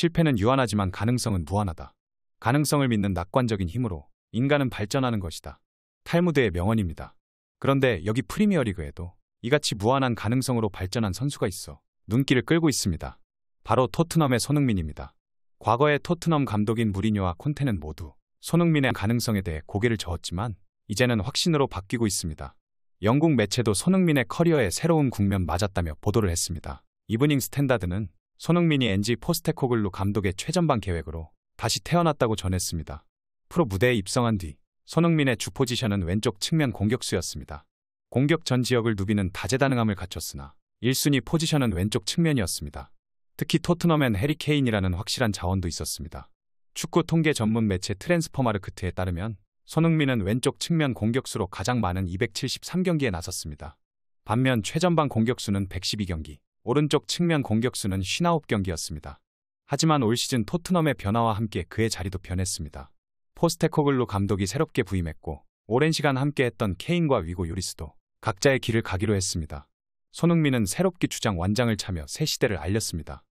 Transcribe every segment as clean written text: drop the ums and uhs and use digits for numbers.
실패는 유한하지만 가능성은 무한하다. 가능성을 믿는 낙관적인 힘으로 인간은 발전하는 것이다. 탈무드의 명언입니다. 그런데 여기 프리미어리그에도 이같이 무한한 가능성으로 발전한 선수가 있어 눈길을 끌고 있습니다. 바로 토트넘의 손흥민입니다. 과거의 토트넘 감독인 무리뉴와 콘테는 모두 손흥민의 가능성에 대해 고개를 저었지만 이제는 확신으로 바뀌고 있습니다. 영국 매체도 손흥민의 커리어에 새로운 국면 맞았다며 보도를 했습니다. 이브닝 스탠다드는 손흥민이 엔지 포스테코글루 감독의 최전방 계획으로 다시 태어났다고 전했습니다. 프로 무대에 입성한 뒤 손흥민의 주 포지션은 왼쪽 측면 공격수였습니다. 공격 전 지역을 누비는 다재다능함을 갖췄으나 1순위 포지션은 왼쪽 측면이었습니다. 특히 토트넘엔 해리 케인이라는 확실한 자원도 있었습니다. 축구 통계 전문 매체 트랜스퍼마르크트에 따르면 손흥민은 왼쪽 측면 공격수로 가장 많은 273경기에 나섰습니다. 반면 최전방 공격수는 112경기, 오른쪽 측면 공격수는 59경기였습니다. 하지만 올 시즌 토트넘의 변화와 함께 그의 자리도 변했습니다. 포스테코글루 감독이 새롭게 부임했고 오랜 시간 함께했던 케인과 위고 요리스도 각자의 길을 가기로 했습니다. 손흥민은 새롭게 주장 완장을 차며 새 시대를 알렸습니다.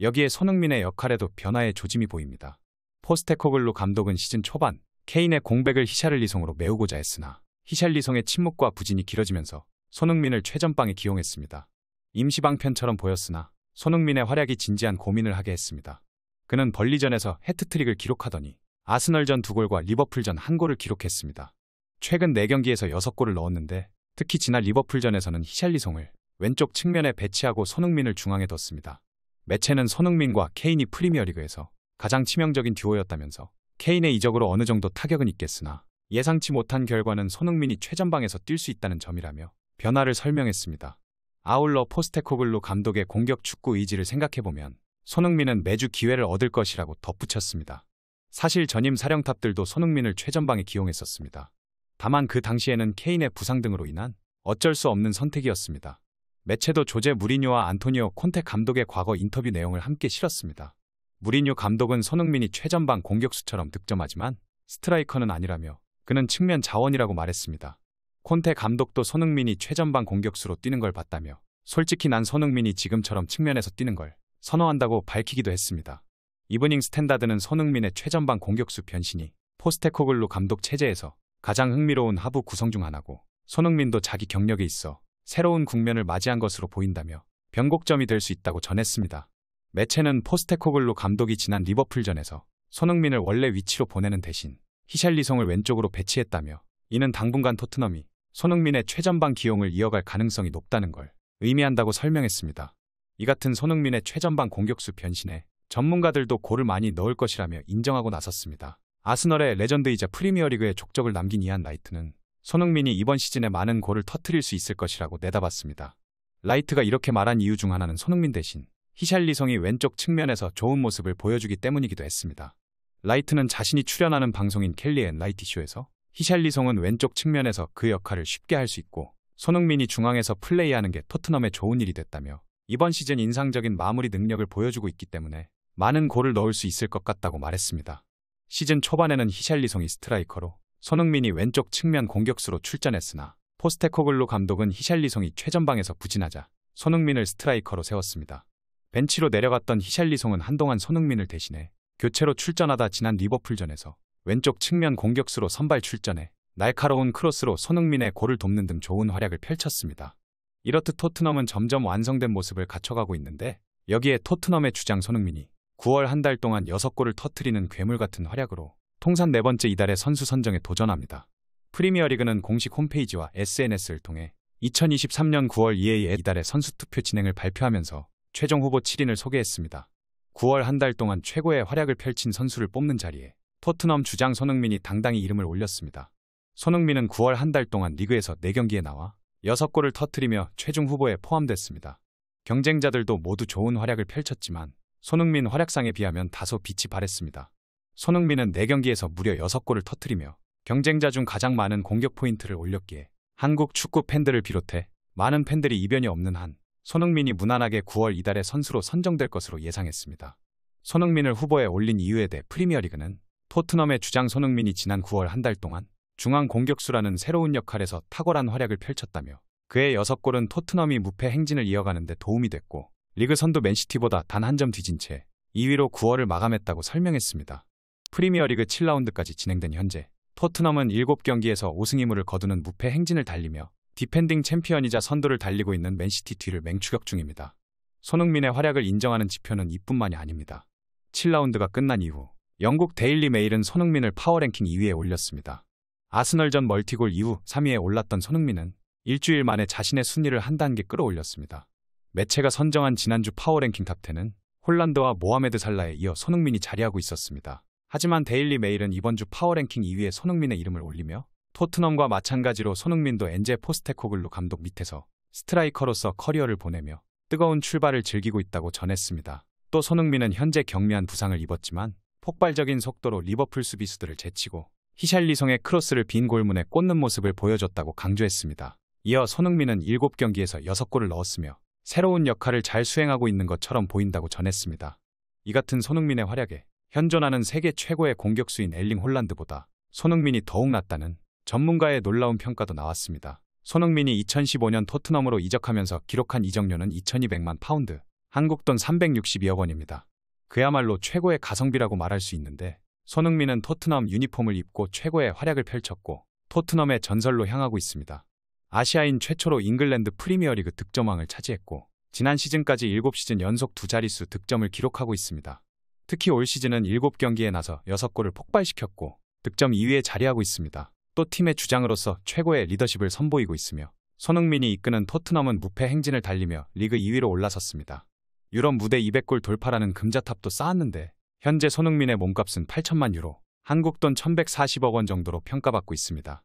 여기에 손흥민의 역할에도 변화의 조짐이 보입니다. 포스테코글루 감독은 시즌 초반 케인의 공백을 히샬리송으로 메우고자 했으나 히샬리송의 침묵과 부진이 길어지면서 손흥민을 최전방에 기용했습니다. 임시방편처럼 보였으나 손흥민의 활약이 진지한 고민을 하게 했습니다. 그는 벌리전에서 해트트릭을 기록하더니 아스널전 2골과 리버풀전 1골을 기록했습니다. 최근 4경기에서 6골을 넣었는데 특히 지난 리버풀전에서는 히샬리송을 왼쪽 측면에 배치하고 손흥민을 중앙에 뒀습니다. 매체는 손흥민과 케인이 프리미어리그에서 가장 치명적인 듀오였다면서 케인의 이적으로 어느 정도 타격은 있겠으나 예상치 못한 결과는 손흥민이 최전방에서 뛸 수 있다는 점이라며 변화를 설명했습니다. 아울러 포스테코글루 감독의 공격 축구 의지를 생각해보면 손흥민은 매주 기회를 얻을 것이라고 덧붙였습니다. 사실 전임 사령탑들도 손흥민을 최전방에 기용했었습니다. 다만 그 당시에는 케인의 부상 등으로 인한 어쩔 수 없는 선택이었습니다. 매체도 조제 무리뉴와 안토니오 콘테 감독의 과거 인터뷰 내용을 함께 실었습니다. 무리뉴 감독은 손흥민이 최전방 공격수처럼 득점하지만 스트라이커는 아니라며 그는 측면 자원이라고 말했습니다. 콘테 감독도 손흥민이 최전방 공격수로 뛰는 걸 봤다며 솔직히 난 손흥민이 지금처럼 측면에서 뛰는 걸 선호한다고 밝히기도 했습니다. 이브닝 스탠다드는 손흥민의 최전방 공격수 변신이 포스테코글루 감독 체제에서 가장 흥미로운 하부 구성 중 하나고 손흥민도 자기 경력에 있어 새로운 국면을 맞이한 것으로 보인다며 변곡점이 될 수 있다고 전했습니다. 매체는 포스테코글루 감독이 지난 리버풀전에서 손흥민을 원래 위치로 보내는 대신 히샬리송을 왼쪽으로 배치했다며 이는 당분간 토트넘이 손흥민의 최전방 기용을 이어갈 가능성이 높다는 걸 의미한다고 설명했습니다. 이 같은 손흥민의 최전방 공격수 변신에 전문가들도 골을 많이 넣을 것이라며 인정하고 나섰습니다. 아스널의 레전드이자 프리미어리그의 족적을 남긴 이안 라이트는 손흥민이 이번 시즌에 많은 골을 터뜨릴 수 있을 것이라고 내다봤습니다. 라이트가 이렇게 말한 이유 중 하나는 손흥민 대신 히샬리송이 왼쪽 측면에서 좋은 모습을 보여주기 때문이기도 했습니다. 라이트는 자신이 출연하는 방송인 켈리 앤 라이티 쇼에서 히샬리송은 왼쪽 측면에서 그 역할을 쉽게 할 수 있고 손흥민이 중앙에서 플레이하는 게 토트넘에 좋은 일이 됐다며 이번 시즌 인상적인 마무리 능력을 보여주고 있기 때문에 많은 골을 넣을 수 있을 것 같다고 말했습니다. 시즌 초반에는 히샬리송이 스트라이커로 손흥민이 왼쪽 측면 공격수로 출전했으나 포스테코글루 감독은 히샬리송이 최전방에서 부진하자 손흥민을 스트라이커로 세웠습니다. 벤치로 내려갔던 히샬리송은 한동안 손흥민을 대신해 교체로 출전하다 지난 리버풀전에서 왼쪽 측면 공격수로 선발 출전해 날카로운 크로스로 손흥민의 골을 돕는 등 좋은 활약을 펼쳤습니다. 이렇듯 토트넘은 점점 완성된 모습을 갖춰가고 있는데 여기에 토트넘의 주장 손흥민이 9월 한 달 동안 6골을 터뜨리는 괴물 같은 활약으로 통산 4번째 이달의 선수 선정에 도전합니다. 프리미어리그는 공식 홈페이지와 SNS를 통해 2023년 9월 2일 이달의 선수 투표 진행을 발표하면서 최종 후보 7인을 소개했습니다. 9월 한 달 동안 최고의 활약을 펼친 선수를 뽑는 자리에 토트넘 주장 손흥민이 당당히 이름을 올렸습니다. 손흥민은 9월 한 달 동안 리그에서 4경기에 나와 6골을 터뜨리며 최종 후보에 포함됐습니다. 경쟁자들도 모두 좋은 활약을 펼쳤지만 손흥민 활약상에 비하면 다소 빛이 발했습니다. 손흥민은 4경기에서 무려 6골을 터뜨리며 경쟁자 중 가장 많은 공격 포인트를 올렸기에 한국 축구 팬들을 비롯해 많은 팬들이 이변이 없는 한 손흥민이 무난하게 9월 이달의 선수로 선정될 것으로 예상했습니다. 손흥민을 후보에 올린 이유에 대해 프리미어리그는 토트넘의 주장 손흥민이 지난 9월 한 달 동안 중앙 공격수라는 새로운 역할에서 탁월한 활약을 펼쳤다며 그의 6골은 토트넘이 무패 행진을 이어가는 데 도움이 됐고 리그 선두 맨시티보다 단 한 점 뒤진 채 2위로 9월을 마감했다고 설명했습니다. 프리미어리그 7라운드까지 진행된 현재 토트넘은 7경기에서 5승 2무를 거두는 무패 행진을 달리며 디펜딩 챔피언이자 선두를 달리고 있는 맨시티 뒤를 맹추격 중입니다. 손흥민의 활약을 인정하는 지표는 이뿐만이 아닙니다. 7라운드가 끝난 이후 영국 데일리 메일은 손흥민을 파워랭킹 2위에 올렸습니다. 아스널전 멀티골 이후 3위에 올랐던 손흥민은 일주일 만에 자신의 순위를 한 단계 끌어올렸습니다. 매체가 선정한 지난주 파워랭킹 탑10은 홀란드와 모하메드 살라에 이어 손흥민이 자리하고 있었습니다. 하지만 데일리 메일은 이번 주 파워랭킹 2위에 손흥민의 이름을 올리며 토트넘과 마찬가지로 손흥민도 엔제 포스테코글루 감독 밑에서 스트라이커로서 커리어를 보내며 뜨거운 출발을 즐기고 있다고 전했습니다. 또 손흥민은 현재 경미한 부상을 입었지만 폭발적인 속도로 리버풀 수비수들을 제치고 히샬리송의 크로스를 빈 골문에 꽂는 모습을 보여줬다고 강조했습니다. 이어 손흥민은 7경기에서 6골을 넣었으며 새로운 역할을 잘 수행하고 있는 것처럼 보인다고 전했습니다. 이 같은 손흥민의 활약에 현존하는 세계 최고의 공격수인 엘링 홀란드보다 손흥민이 더욱 낫다는 전문가의 놀라운 평가도 나왔습니다. 손흥민이 2015년 토트넘으로 이적하면서 기록한 이적료는 2200만 파운드, 한국 돈 362억 원입니다. 그야말로 최고의 가성비라고 말할 수 있는데 손흥민은 토트넘 유니폼을 입고 최고의 활약을 펼쳤고 토트넘의 전설로 향하고 있습니다. 아시아인 최초로 잉글랜드 프리미어리그 득점왕을 차지했고 지난 시즌까지 7시즌 연속 두 자릿수 득점을 기록하고 있습니다. 특히 올 시즌은 7경기에 나서 6골을 폭발시켰고 득점 2위에 자리하고 있습니다. 또 팀의 주장으로서 최고의 리더십을 선보이고 있으며 손흥민이 이끄는 토트넘은 무패 행진을 달리며 리그 2위로 올라섰습니다. 유럽 무대 200골 돌파라는 금자탑도 쌓았는데 현재 손흥민의 몸값은 8천만 유로, 한국 돈 1140억 원 정도로 평가받고 있습니다.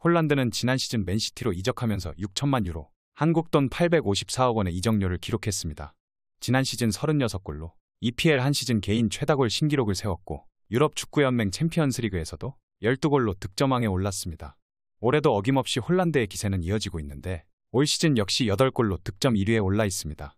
홀란드는 지난 시즌 맨시티로 이적하면서 6천만 유로, 한국 돈 854억 원의 이적료를 기록했습니다. 지난 시즌 36골로 EPL 한 시즌 개인 최다골 신기록을 세웠고 유럽 축구연맹 챔피언스리그에서도 12골로 득점왕에 올랐습니다. 올해도 어김없이 홀란드의 기세는 이어지고 있는데 올 시즌 역시 8골로 득점 1위에 올라 있습니다.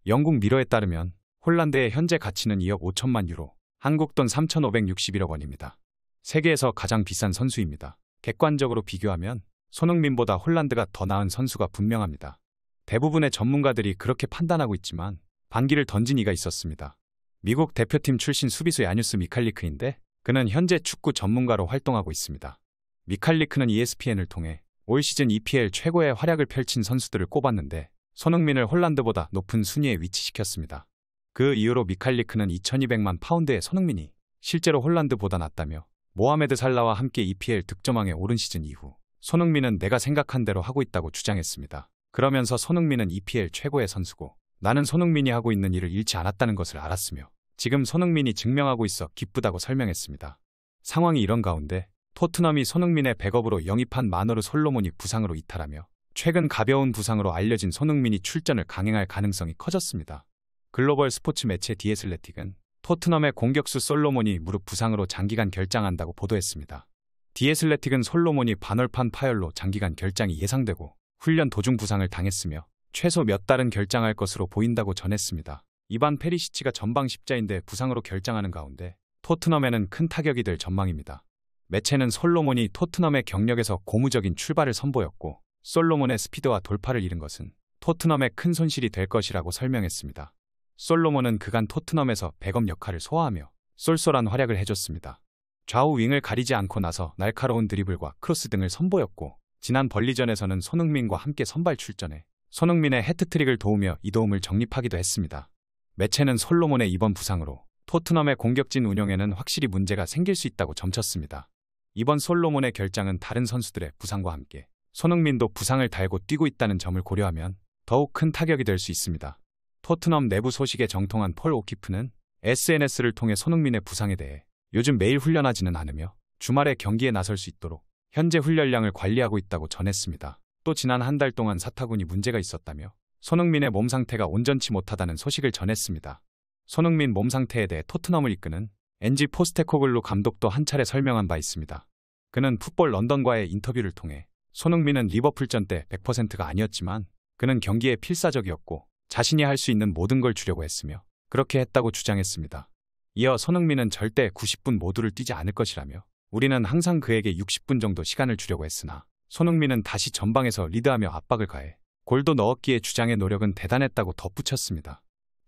영국 미러에 따르면 홀란드의 현재 가치는 2억 5천만 유로, 한국 돈 3,561억 원입니다. 세계에서 가장 비싼 선수입니다. 객관적으로 비교하면 손흥민보다 홀란드가 더 나은 선수가 분명합니다. 대부분의 전문가들이 그렇게 판단하고 있지만 반기를 던진 이가 있었습니다. 미국 대표팀 출신 수비수 야뉴스 미칼리크인데 그는 현재 축구 전문가로 활동하고 있습니다. 미칼리크는 ESPN을 통해 올 시즌 EPL 최고의 활약을 펼친 선수들을 꼽았는데 손흥민을 홀란드보다 높은 순위에 위치시켰습니다. 그 이후로 미칼리크는 2200만 파운드의 손흥민이 실제로 홀란드보다 낫다며 모하메드 살라와 함께 EPL 득점왕에 오른 시즌 이후 손흥민은 내가 생각한 대로 하고 있다고 주장했습니다. 그러면서 손흥민은 EPL 최고의 선수고 나는 손흥민이 하고 있는 일을 잃지 않았다는 것을 알았으며 지금 손흥민이 증명하고 있어 기쁘다고 설명했습니다. 상황이 이런 가운데 토트넘이 손흥민의 백업으로 영입한 마너르 솔로몬이 부상으로 이탈하며 최근 가벼운 부상으로 알려진 손흥민이 출전을 강행할 가능성이 커졌습니다. 글로벌 스포츠 매체 디애슬레틱은 토트넘의 공격수 솔로몬이 무릎 부상으로 장기간 결장한다고 보도했습니다. 디애슬레틱은 솔로몬이 반월판 파열로 장기간 결장이 예상되고 훈련 도중 부상을 당했으며 최소 몇 달은 결장할 것으로 보인다고 전했습니다. 이반 페리시치가 전방 십자인대 부상으로 결장하는 가운데 토트넘에는 큰 타격이 될 전망입니다. 매체는 솔로몬이 토트넘의 경력에서 고무적인 출발을 선보였고 솔로몬의 스피드와 돌파를 잃은 것은 토트넘의 큰 손실이 될 것이라고 설명했습니다. 솔로몬은 그간 토트넘에서 백업 역할을 소화하며 쏠쏠한 활약을 해줬습니다. 좌우 윙을 가리지 않고 나서 날카로운 드리블과 크로스 등을 선보였고 지난 벌리전에서는 손흥민과 함께 선발 출전해 손흥민의 해트트릭을 도우며 이 도움을 적립하기도 했습니다. 매체는 솔로몬의 이번 부상으로 토트넘의 공격진 운영에는 확실히 문제가 생길 수 있다고 점쳤습니다. 이번 솔로몬의 결장은 다른 선수들의 부상과 함께 손흥민도 부상을 달고 뛰고 있다는 점을 고려하면 더욱 큰 타격이 될 수 있습니다. 토트넘 내부 소식에 정통한 폴 오키프는 SNS를 통해 손흥민의 부상에 대해 요즘 매일 훈련하지는 않으며 주말에 경기에 나설 수 있도록 현재 훈련량을 관리하고 있다고 전했습니다. 또 지난 한 달 동안 사타구니 문제가 있었다며 손흥민의 몸 상태가 온전치 못하다는 소식을 전했습니다. 손흥민 몸 상태에 대해 토트넘을 이끄는 엔지 포스테코글루 감독도 한 차례 설명한 바 있습니다. 그는 풋볼 런던과의 인터뷰를 통해 손흥민은 리버풀전 때 100%가 아니었지만 그는 경기에 필사적이었고 자신이 할 수 있는 모든 걸 주려고 했으며 그렇게 했다고 주장했습니다. 이어 손흥민은 절대 90분 모두를 뛰지 않을 것이라며 우리는 항상 그에게 60분 정도 시간을 주려고 했으나 손흥민은 다시 전방에서 리드하며 압박을 가해 골도 넣었기에 주장의 노력은 대단했다고 덧붙였습니다.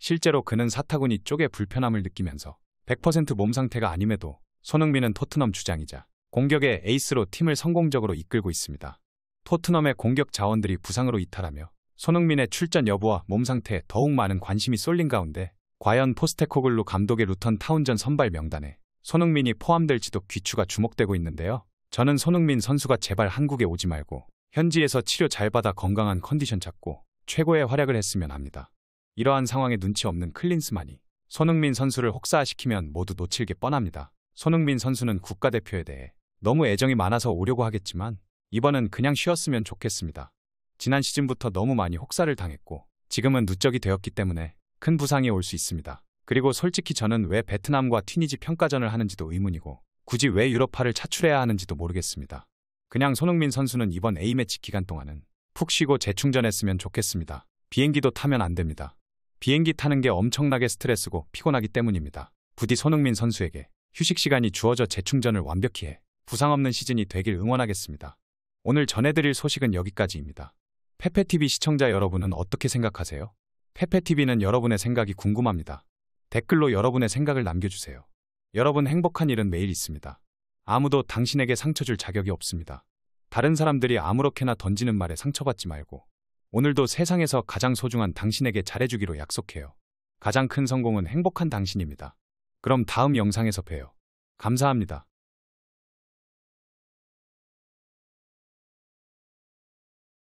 실제로 그는 사타구니 쪽에 불편함을 느끼면서 100% 몸 상태가 아님에도 손흥민은 토트넘 주장이자 공격의 에이스로 팀을 성공적으로 이끌고 있습니다. 토트넘의 공격 자원들이 부상으로 이탈하며 손흥민의 출전 여부와 몸 상태에 더욱 많은 관심이 쏠린 가운데 과연 포스테코글루 감독의 루턴 타운전 선발 명단에 손흥민이 포함될지도 귀추가 주목되고 있는데요. 저는 손흥민 선수가 제발 한국에 오지 말고 현지에서 치료 잘 받아 건강한 컨디션 잡고 최고의 활약을 했으면 합니다. 이러한 상황에 눈치 없는 클린스만이 손흥민 선수를 혹사시키면 모두 놓칠 게 뻔합니다. 손흥민 선수는 국가대표에 대해 너무 애정이 많아서 오려고 하겠지만 이번은 그냥 쉬었으면 좋겠습니다. 지난 시즌부터 너무 많이 혹사를 당했고 지금은 누적이 되었기 때문에 큰 부상이 올 수 있습니다. 그리고 솔직히 저는 왜 베트남과 튀니지 평가전을 하는지도 의문이고 굳이 왜 유럽파를 차출해야 하는지도 모르겠습니다. 그냥 손흥민 선수는 이번 A매치 기간 동안은 푹 쉬고 재충전했으면 좋겠습니다. 비행기도 타면 안 됩니다. 비행기 타는 게 엄청나게 스트레스고 피곤하기 때문입니다. 부디 손흥민 선수에게 휴식 시간이 주어져 재충전을 완벽히 해 부상 없는 시즌이 되길 응원하겠습니다. 오늘 전해드릴 소식은 여기까지입니다. 페페TV 시청자 여러분은 어떻게 생각하세요? 페페TV는 여러분의 생각이 궁금합니다. 댓글로 여러분의 생각을 남겨주세요. 여러분 행복한 일은 매일 있습니다. 아무도 당신에게 상처 줄 자격이 없습니다. 다른 사람들이 아무렇게나 던지는 말에 상처받지 말고 오늘도 세상에서 가장 소중한 당신에게 잘해주기로 약속해요. 가장 큰 성공은 행복한 당신입니다. 그럼 다음 영상에서 봬요. 감사합니다.